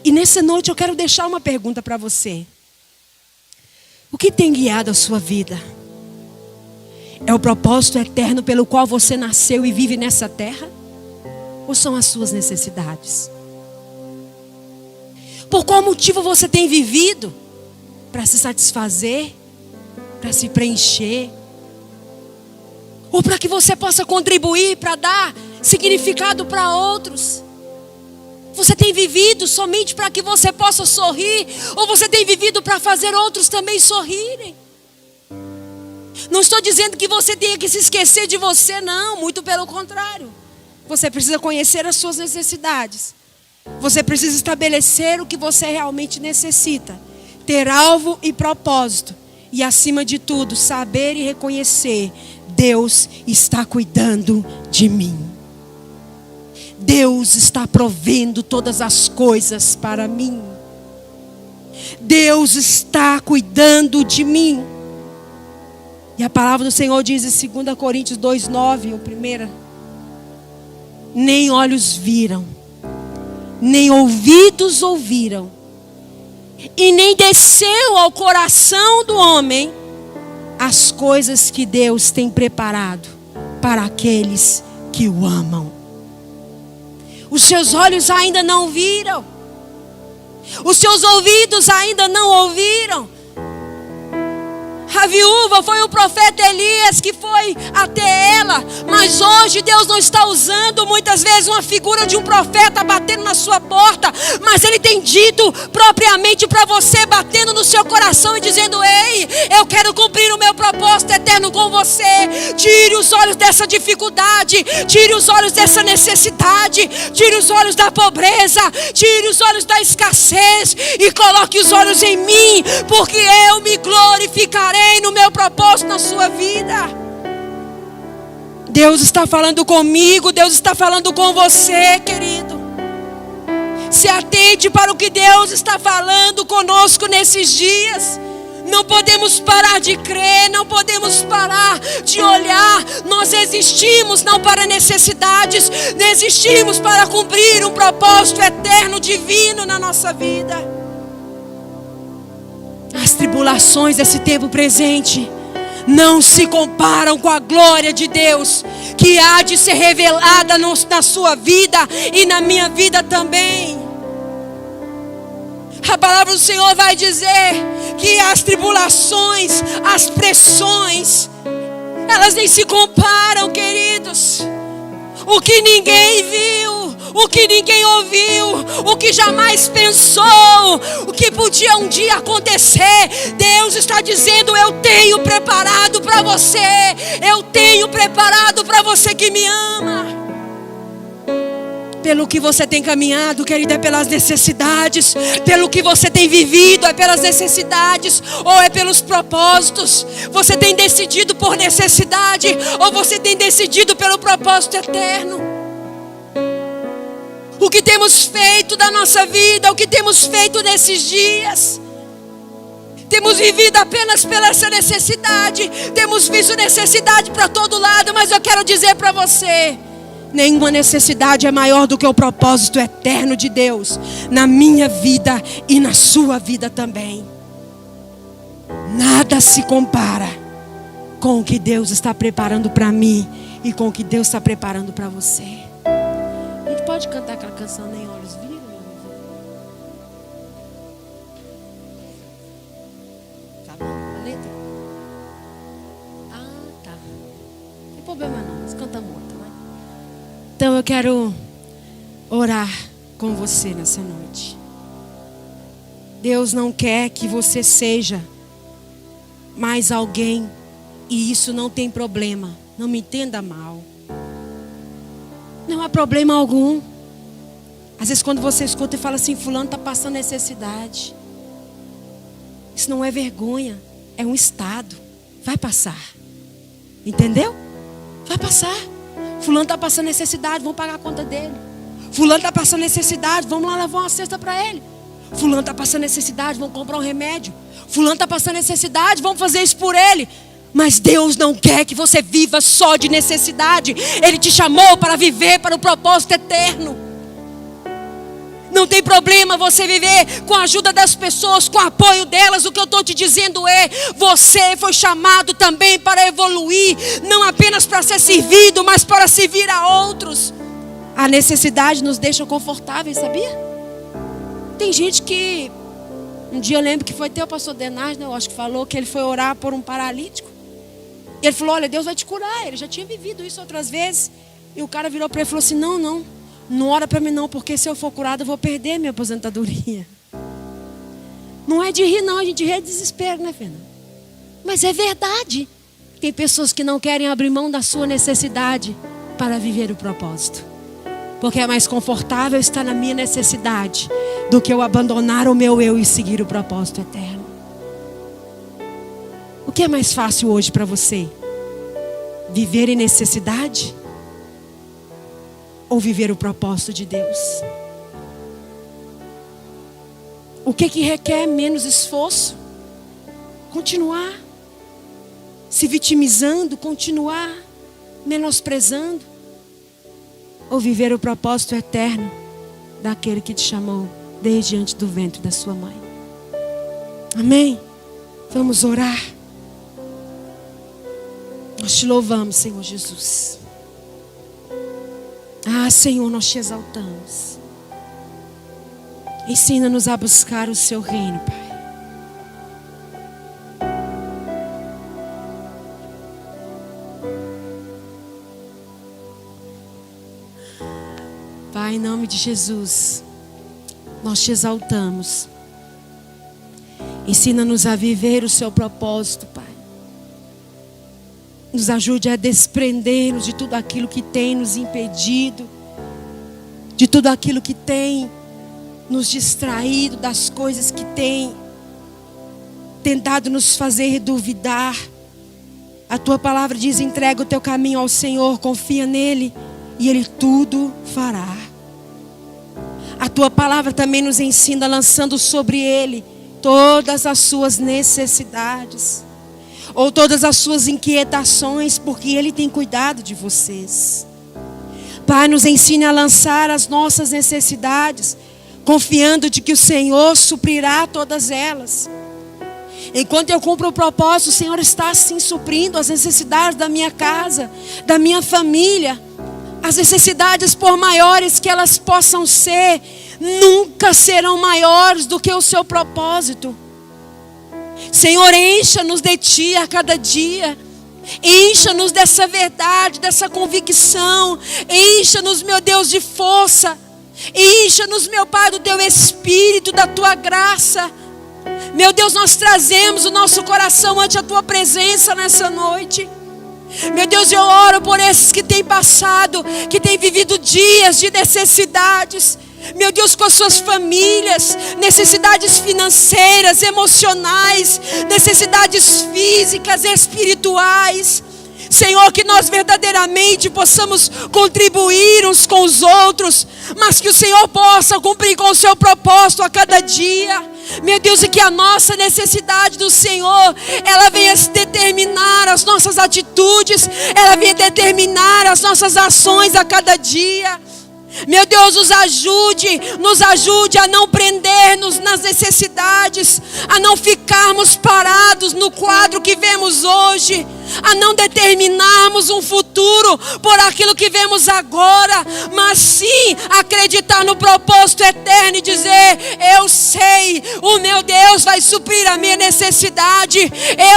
E nessa noite eu quero deixar uma pergunta para você. O que tem guiado a sua vida? É o propósito eterno pelo qual você nasceu e vive nessa terra? Ou são as suas necessidades? Por qual motivo você tem vivido? Para se satisfazer? Para se preencher? Ou para que você possa contribuir, para dar significado para outros? Você tem vivido somente para que você possa sorrir? Ou você tem vivido para fazer outros também sorrirem? Não estou dizendo que você tenha que se esquecer de você, não. Muito pelo contrário. Você precisa conhecer as suas necessidades. Você precisa estabelecer o que você realmente necessita. Ter alvo e propósito. E acima de tudo, saber e reconhecer: Deus está cuidando de mim. Deus está provendo todas as coisas para mim. Deus está cuidando de mim. E a palavra do Senhor diz em 2 Coríntios 2:9, ou primeira: nem olhos viram, nem ouvidos ouviram, e nem desceu ao coração do homem as coisas que Deus tem preparado para aqueles que o amam. Os seus olhos ainda não viram, os seus ouvidos ainda não ouviram. A viúva foi o profeta Elias que foi até ela. Mas hoje Deus não está usando muitas vezes uma figura de um profeta batendo na sua porta. Mas Ele tem dito propriamente para você, batendo no seu coração e dizendo: ei, eu quero cumprir o meu propósito eterno com você. Tire os olhos dessa dificuldade, tire os olhos dessa necessidade, tire os olhos da pobreza, tire os olhos da escassez e coloque os olhos em mim, porque eu me glorificarei no meu propósito na sua vida. Deus está falando comigo, Deus está falando com você, querido. Se atente para o que Deus está falando conosco nesses dias. Não podemos parar de crer, não podemos parar de olhar. Nós existimos não para necessidades, existimos para cumprir um propósito eterno, divino na nossa vida. As tribulações desse tempo presente não se comparam com a glória de Deus, que há de ser revelada na sua vida e na minha vida também. A palavra do Senhor vai dizer que as tribulações, as pressões, elas nem se comparam, queridos. O que ninguém viu, o que ninguém ouviu, o que jamais pensou, o que podia um dia acontecer, Deus está dizendo: eu tenho preparado para você, eu tenho preparado para você que me ama. Pelo que você tem caminhado, querido, é pelas necessidades. Pelo que você tem vivido, é pelas necessidades ou é pelos propósitos. Você tem decidido por necessidade ou você tem decidido pelo propósito eterno? O que temos feito da nossa vida, o que temos feito nesses dias? Temos vivido apenas pela essa necessidade. Temos visto necessidade para todo lado, mas eu quero dizer para você: Nenhuma necessidade é maior do que o propósito eterno de Deus na minha vida e na sua vida também. Nada se compara com o que Deus está preparando para mim e com o que Deus está preparando para você. A gente pode cantar aquela canção Nem Olhos Viram? Tá bom? A letra? Ah, tá. Não tem problema não, nós cantamos outra, né? Então eu quero orar com você nessa noite. Deus não quer que você seja mais alguém, e isso não tem problema. Não me entenda mal. Não há problema algum. Às vezes quando você escuta e fala assim, fulano está passando necessidade. Isso não é vergonha, é um estado. Vai passar. Entendeu? Vai passar. Fulano está passando necessidade, vamos pagar a conta dele. Fulano está passando necessidade, vamos lá levar uma cesta para ele. Fulano está passando necessidade, vamos comprar um remédio. Fulano está passando necessidade, vamos fazer isso por ele. Mas Deus não quer que você viva só de necessidade. Ele te chamou para viver para o propósito eterno. Não tem problema você viver com a ajuda das pessoas, com o apoio delas. O que eu estou te dizendo é, você foi chamado também para evoluir. Não apenas para ser servido, mas para servir a outros. A necessidade nos deixa confortáveis, sabia? Tem gente que... Um dia eu lembro que foi até o pastor Denard, né? Eu acho que falou que ele foi orar por um paralítico. E ele falou, olha, Deus vai te curar. Ele já tinha vivido isso outras vezes. E o cara virou para ele e falou assim, não ora para mim não, porque se eu for curado eu vou perder minha aposentadoria. Não é de rir não, a gente ri de desespero, né, Fernanda? Mas é verdade. Tem pessoas que não querem abrir mão da sua necessidade para viver o propósito. Porque é mais confortável estar na minha necessidade do que eu abandonar o meu eu e seguir o propósito eterno. O que é mais fácil hoje para você? Viver em necessidade? Ou viver o propósito de Deus? O que requer menos esforço? Continuar se vitimizando, continuar menosprezando? Ou viver o propósito eterno daquele que te chamou desde antes do ventre da sua mãe? Amém? Vamos orar. Nós te louvamos, Senhor Jesus. Ah, Senhor, nós te exaltamos. Ensina-nos a buscar o seu reino, Pai. Pai, em nome de Jesus, nós te exaltamos. Ensina-nos a viver o seu propósito, Pai. Nos ajude a desprender-nos de tudo aquilo que tem nos impedido, de tudo aquilo que tem nos distraído, das coisas que tem tentado nos fazer duvidar. A tua palavra diz, entrega o teu caminho ao Senhor, confia nele e ele tudo fará. A tua palavra também nos ensina, lançando sobre ele todas as suas necessidades, ou todas as suas inquietações, porque ele tem cuidado de vocês. Pai, nos ensine a lançar as nossas necessidades, confiando de que o Senhor suprirá todas elas. Enquanto eu cumpro o propósito, o Senhor está assim suprindo as necessidades da minha casa, da minha família. As necessidades, por maiores que elas possam ser, nunca serão maiores do que o seu propósito. Senhor, encha-nos de ti a cada dia. Encha-nos dessa verdade, dessa convicção. Encha-nos, meu Deus, de força. Encha-nos, meu Pai, do teu Espírito, da tua graça. Meu Deus, nós trazemos o nosso coração ante a tua presença nessa noite. Meu Deus, eu oro por esses que têm passado, que têm vivido dias de necessidades. Meu Deus, com as suas famílias, necessidades financeiras, emocionais, necessidades físicas, espirituais. Senhor, que nós verdadeiramente possamos contribuir uns com os outros, mas que o Senhor possa cumprir com o seu propósito a cada dia. Meu Deus, e que a nossa necessidade do Senhor, ela venha determinar as nossas atitudes, ela venha determinar as nossas ações a cada dia. Meu Deus, nos ajude a não prender-nos nas necessidades, a não ficarmos parados no quadro que vemos hoje, a não determinarmos um futuro por aquilo que vemos agora, mas sim acreditar no propósito eterno e dizer: eu sei, o meu Deus vai suprir a minha necessidade.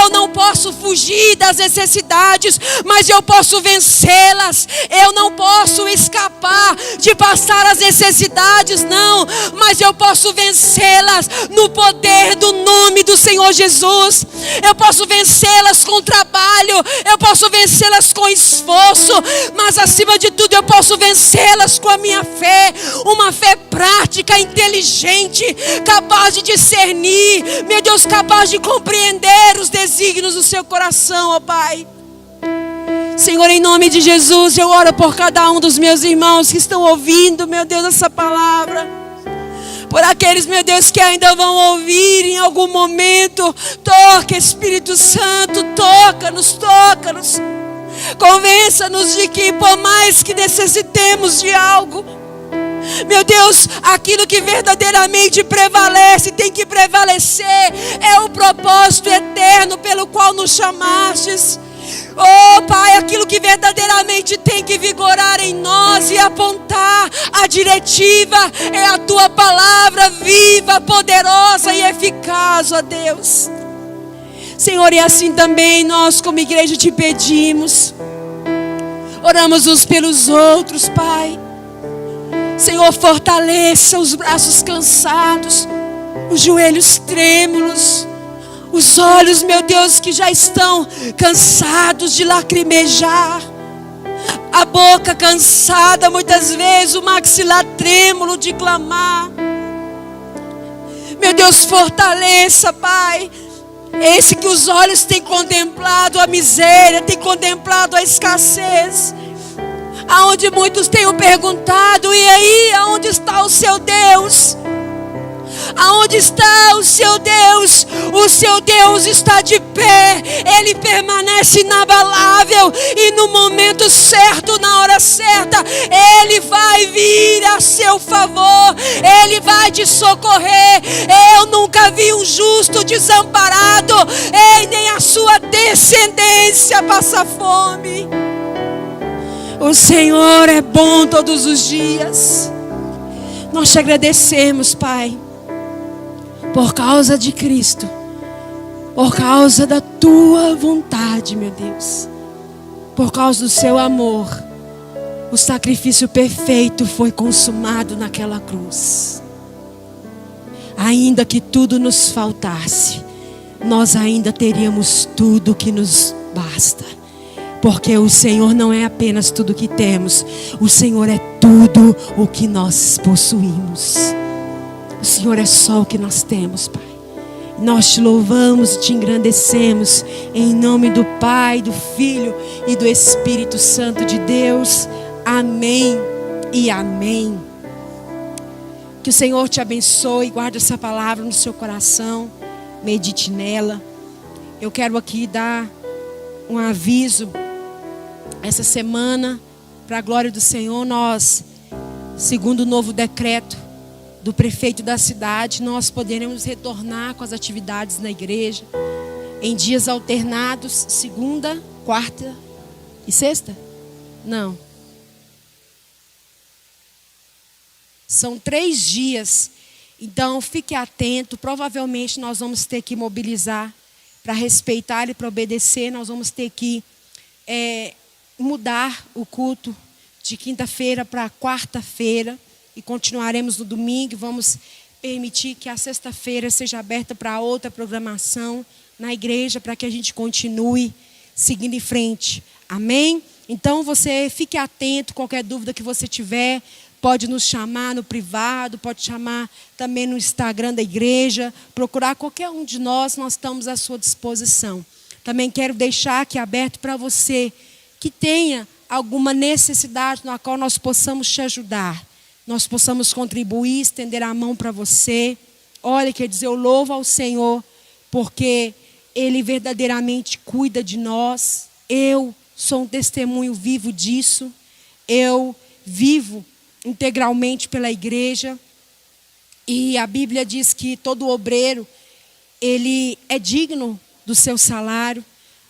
Eu não posso fugir das necessidades, mas eu posso vencê-las. Eu não posso escapar de passar as necessidades, não, mas eu posso vencê-las no poder do nome do Senhor Jesus. Eu posso vencê-las com trabalho, eu posso vencê-las com esforço, mas acima de tudo eu posso vencê-las com a minha fé, uma fé prática, inteligente, capaz de discernir, meu Deus, capaz de compreender os desígnios do seu coração, ó Pai. Senhor, em nome de Jesus, eu oro por cada um dos meus irmãos que estão ouvindo, meu Deus, essa palavra. Por aqueles, meu Deus, que ainda vão ouvir em algum momento. Toca, Espírito Santo, toca-nos. Convença-nos de que por mais que necessitemos de algo, meu Deus, aquilo que verdadeiramente prevalece, tem que prevalecer, é o propósito eterno pelo qual nos chamastes. Oh Pai, aquilo que verdadeiramente tem que vigorar em nós e apontar a diretiva é a Tua palavra viva, poderosa e eficaz, ó Deus. Senhor, e assim também nós como igreja te pedimos, oramos uns pelos outros, Pai. Senhor, fortaleça os braços cansados, os joelhos trêmulos, os olhos, meu Deus, que já estão cansados de lacrimejar, a boca cansada muitas vezes, o maxilar trêmulo de clamar. Meu Deus, fortaleça, Pai, esse que os olhos têm contemplado a miséria, têm contemplado a escassez, aonde muitos tenham perguntado: e aí, aonde está o seu Deus? Aonde está o seu Deus? O seu Deus está de pé, Ele permanece inabalável, e no momento certo, na hora certa, Ele vai vir a seu favor, Ele vai te socorrer. Eu nunca vi um justo desamparado, nem a sua descendência passar fome. O Senhor é bom todos os dias. Nós te agradecemos, Pai, por causa de Cristo, por causa da Tua vontade, meu Deus, por causa do Seu amor. O sacrifício perfeito foi consumado naquela cruz. Ainda que tudo nos faltasse, nós ainda teríamos tudo que nos basta. Porque o Senhor não é apenas tudo que temos, o Senhor é tudo o que nós possuímos. O Senhor é só o que nós temos, Pai. Nós te louvamos e te engrandecemos, em nome do Pai, do Filho e do Espírito Santo de Deus. Amém e amém. Que o Senhor te abençoe, guarde essa palavra no seu coração, medite nela. Eu quero aqui dar um aviso. Essa semana, para a glória do Senhor, nós, segundo o novo decreto do prefeito da cidade, nós poderemos retornar com as atividades na igreja em dias alternados, segunda, quarta e sexta? Não. São 3 dias. Então fique atento. Provavelmente nós vamos ter que mobilizar para respeitar e para obedecer. Nós vamos ter que mudar o culto de quinta-feira para quarta-feira. E continuaremos no domingo. Vamos permitir que a sexta-feira seja aberta para outra programação na igreja, para que a gente continue seguindo em frente. Amém? Então você fique atento. Qualquer dúvida que você tiver, pode nos chamar no privado, pode chamar também no Instagram da igreja, procurar qualquer um de nós estamos à sua disposição. Também quero deixar aqui aberto para você que tenha alguma necessidade na qual nós possamos te ajudar. Nós possamos contribuir, estender a mão para você. Olha, quer dizer, eu louvo ao Senhor, porque Ele verdadeiramente cuida de nós. Eu sou um testemunho vivo disso. Eu vivo integralmente pela igreja. E a Bíblia diz que todo obreiro, ele é digno do seu salário.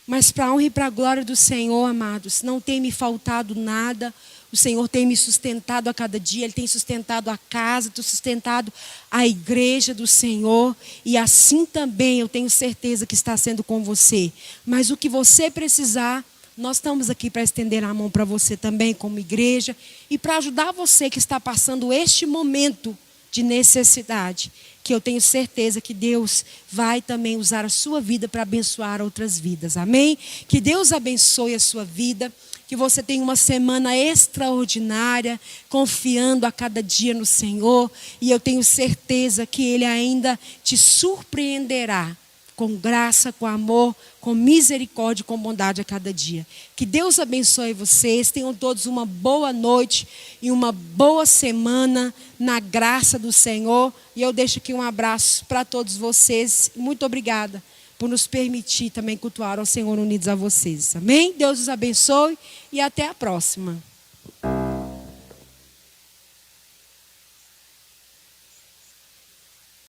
Mas para a honra e para a glória do Senhor, amados, não tem me faltado nada. O Senhor tem me sustentado a cada dia. Ele tem sustentado a casa, tem sustentado a igreja do Senhor. E assim também eu tenho certeza que está sendo com você. Mas o que você precisar, nós estamos aqui para estender a mão para você também como igreja. E para ajudar você que está passando este momento de necessidade, que eu tenho certeza que Deus vai também usar a sua vida para abençoar outras vidas. Amém? Que Deus abençoe a sua vida. Que você tenha uma semana extraordinária, confiando a cada dia no Senhor. E eu tenho certeza que Ele ainda te surpreenderá com graça, com amor, com misericórdia e com bondade a cada dia. Que Deus abençoe vocês. Tenham todos uma boa noite e uma boa semana na graça do Senhor. E eu deixo aqui um abraço para todos vocês. Muito obrigada por nos permitir também cultuar ao Senhor unidos a vocês. Amém? Deus os abençoe e até a próxima.